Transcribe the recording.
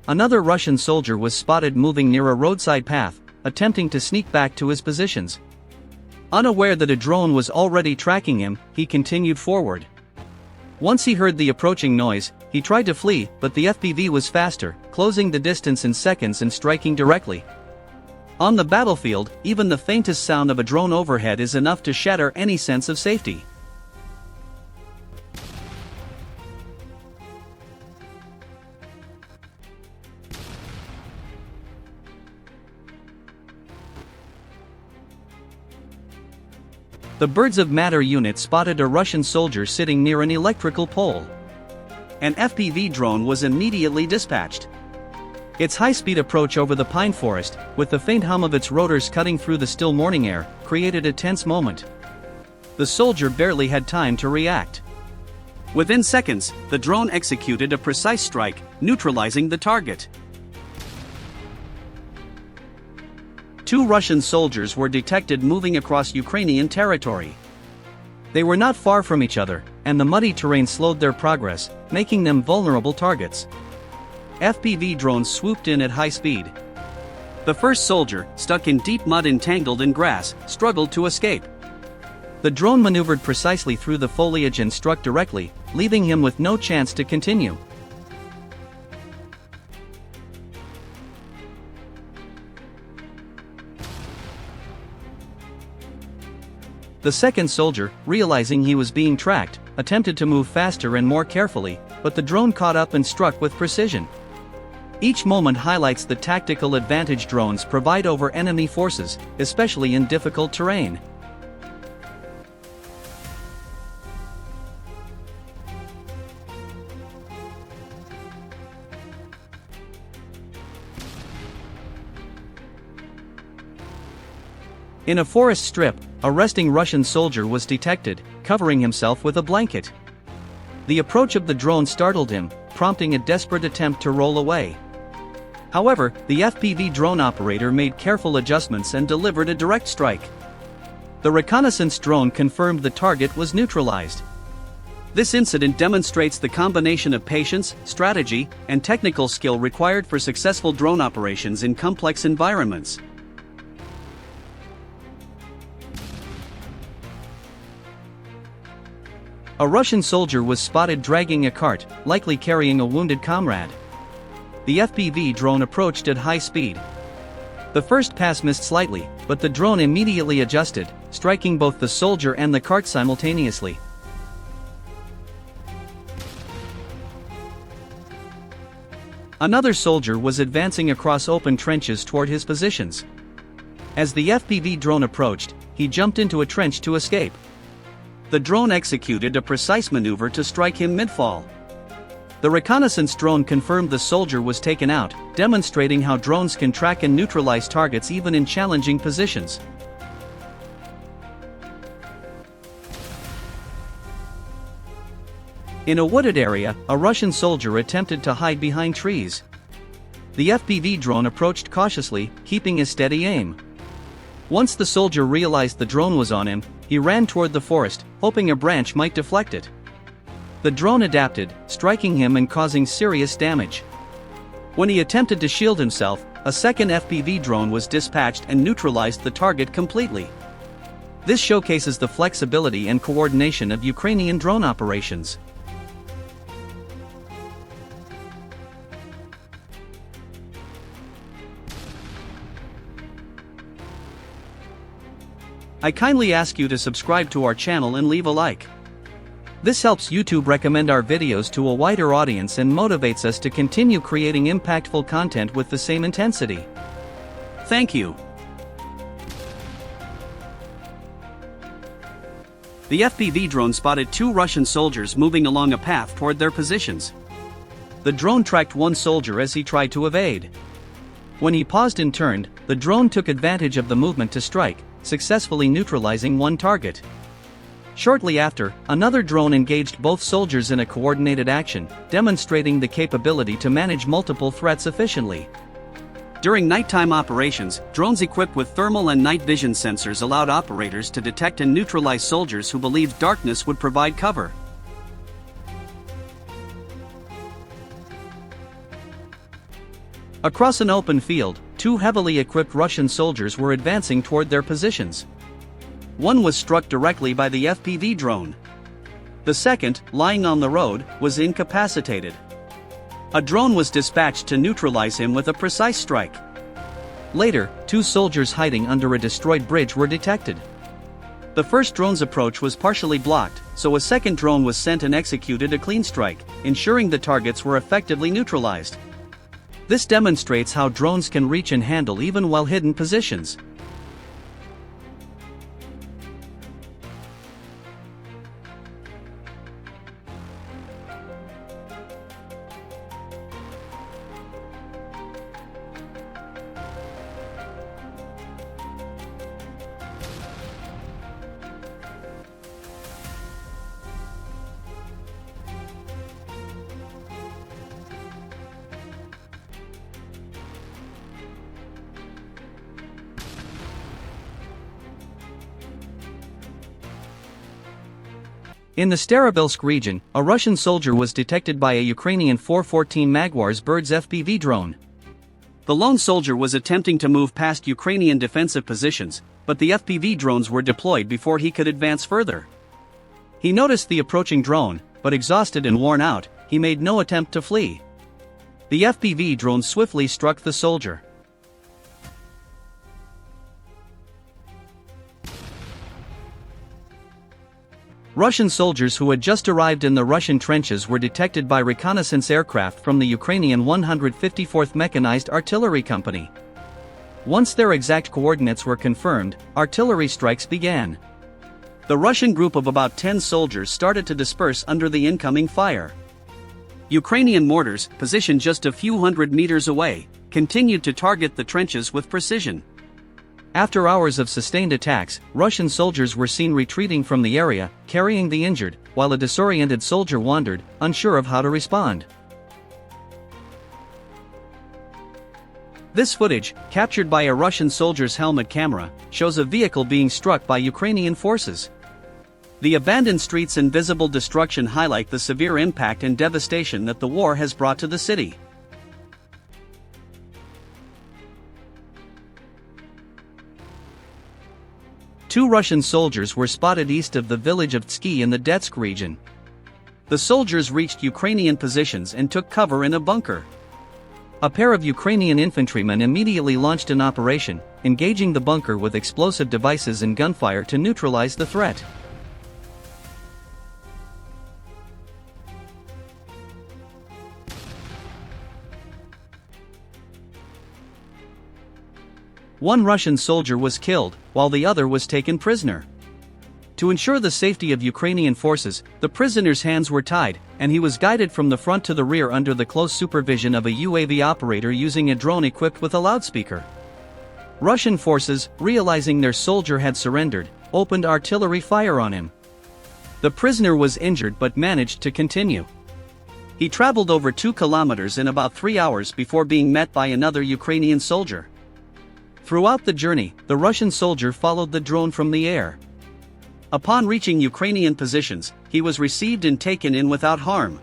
another Russian soldier was spotted moving near a roadside path, attempting to sneak back to his positions. Unaware that a drone was already tracking him, he continued forward. Once he heard the approaching noise, he tried to flee, but the FPV was faster, closing the distance in seconds and striking directly. On the battlefield, even the faintest sound of a drone overhead is enough to shatter any sense of safety. The Birds of Matter unit spotted a Russian soldier sitting near an electrical pole. An FPV drone was immediately dispatched. Its high-speed approach over the pine forest, with the faint hum of its rotors cutting through the still morning air, created a tense moment. The soldier barely had time to react. Within seconds, the drone executed a precise strike, neutralizing the target. 2 Russian soldiers were detected moving across Ukrainian territory. They were not far from each other, and the muddy terrain slowed their progress, making them vulnerable targets. FPV drones swooped in at high speed. The first soldier, stuck in deep mud entangled in grass, struggled to escape. The drone maneuvered precisely through the foliage and struck directly, leaving him with no chance to continue. The second soldier, realizing he was being tracked, attempted to move faster and more carefully, but the drone caught up and struck with precision. Each moment highlights the tactical advantage drones provide over enemy forces, especially in difficult terrain. In a forest strip, a resting Russian soldier was detected, covering himself with a blanket. The approach of the drone startled him, prompting a desperate attempt to roll away. However, the FPV drone operator made careful adjustments and delivered a direct strike. The reconnaissance drone confirmed the target was neutralized. This incident demonstrates the combination of patience, strategy, and technical skill required for successful drone operations in complex environments. A Russian soldier was spotted dragging a cart, likely carrying a wounded comrade. The FPV drone approached at high speed. The first pass missed slightly, but the drone immediately adjusted, striking both the soldier and the cart simultaneously. Another soldier was advancing across open trenches toward his positions. As the FPV drone approached, he jumped into a trench to escape. The drone executed a precise maneuver to strike him mid-fall. The reconnaissance drone confirmed the soldier was taken out, demonstrating how drones can track and neutralize targets even in challenging positions. In a wooded area, a Russian soldier attempted to hide behind trees. The FPV drone approached cautiously, keeping a steady aim. Once the soldier realized the drone was on him, he ran toward the forest, hoping a branch might deflect it. The drone adapted, striking him and causing serious damage. When he attempted to shield himself, a second FPV drone was dispatched and neutralized the target completely. This showcases the flexibility and coordination of Ukrainian drone operations. I kindly ask you to subscribe to our channel and leave a like. This helps YouTube recommend our videos to a wider audience and motivates us to continue creating impactful content with the same intensity. Thank you. The FPV drone spotted 2 Russian soldiers moving along a path toward their positions. The drone tracked one soldier as he tried to evade. When he paused and turned, the drone took advantage of the movement to strike, successfully neutralizing one target. Shortly after, another drone engaged both soldiers in a coordinated action, demonstrating the capability to manage multiple threats efficiently. During nighttime operations, drones equipped with thermal and night vision sensors allowed operators to detect and neutralize soldiers who believed darkness would provide cover. Across an open field, two heavily equipped Russian soldiers were advancing toward their positions. One was struck directly by the FPV drone. The second, lying on the road, was incapacitated. A drone was dispatched to neutralize him with a precise strike. Later, two soldiers hiding under a destroyed bridge were detected. The first drone's approach was partially blocked, so a second drone was sent and executed a clean strike, ensuring the targets were effectively neutralized. This demonstrates how drones can reach and handle even while hidden positions. In the Starobilsk region, a Russian soldier was detected by a Ukrainian 414 Magwars Birds FPV drone. The lone soldier was attempting to move past Ukrainian defensive positions, but the FPV drones were deployed before he could advance further. He noticed the approaching drone, but exhausted and worn out, he made no attempt to flee. The FPV drone swiftly struck the soldier. Russian soldiers who had just arrived in the Russian trenches were detected by reconnaissance aircraft from the Ukrainian 154th Mechanized Artillery Company. Once their exact coordinates were confirmed, artillery strikes began. The Russian group of about 10 soldiers started to disperse under the incoming fire. Ukrainian mortars, positioned just a few hundred meters away, continued to target the trenches with precision. After hours of sustained attacks, Russian soldiers were seen retreating from the area, carrying the injured, while a disoriented soldier wandered, unsure of how to respond. This footage, captured by a Russian soldier's helmet camera, shows a vehicle being struck by Ukrainian forces. The abandoned streets and visible destruction highlight the severe impact and devastation that the war has brought to the city. Two Russian soldiers were spotted east of the village of Tski in the Donetsk region. The soldiers reached Ukrainian positions and took cover in a bunker. A pair of Ukrainian infantrymen immediately launched an operation, engaging the bunker with explosive devices and gunfire to neutralize the threat. One Russian soldier was killed, while the other was taken prisoner. To ensure the safety of Ukrainian forces, the prisoner's hands were tied, and he was guided from the front to the rear under the close supervision of a UAV operator using a drone equipped with a loudspeaker. Russian forces, realizing their soldier had surrendered, opened artillery fire on him. The prisoner was injured but managed to continue. He traveled over 2 kilometers in about 3 hours before being met by another Ukrainian soldier. Throughout the journey, the Russian soldier followed the drone from the air. Upon reaching Ukrainian positions, he was received and taken in without harm.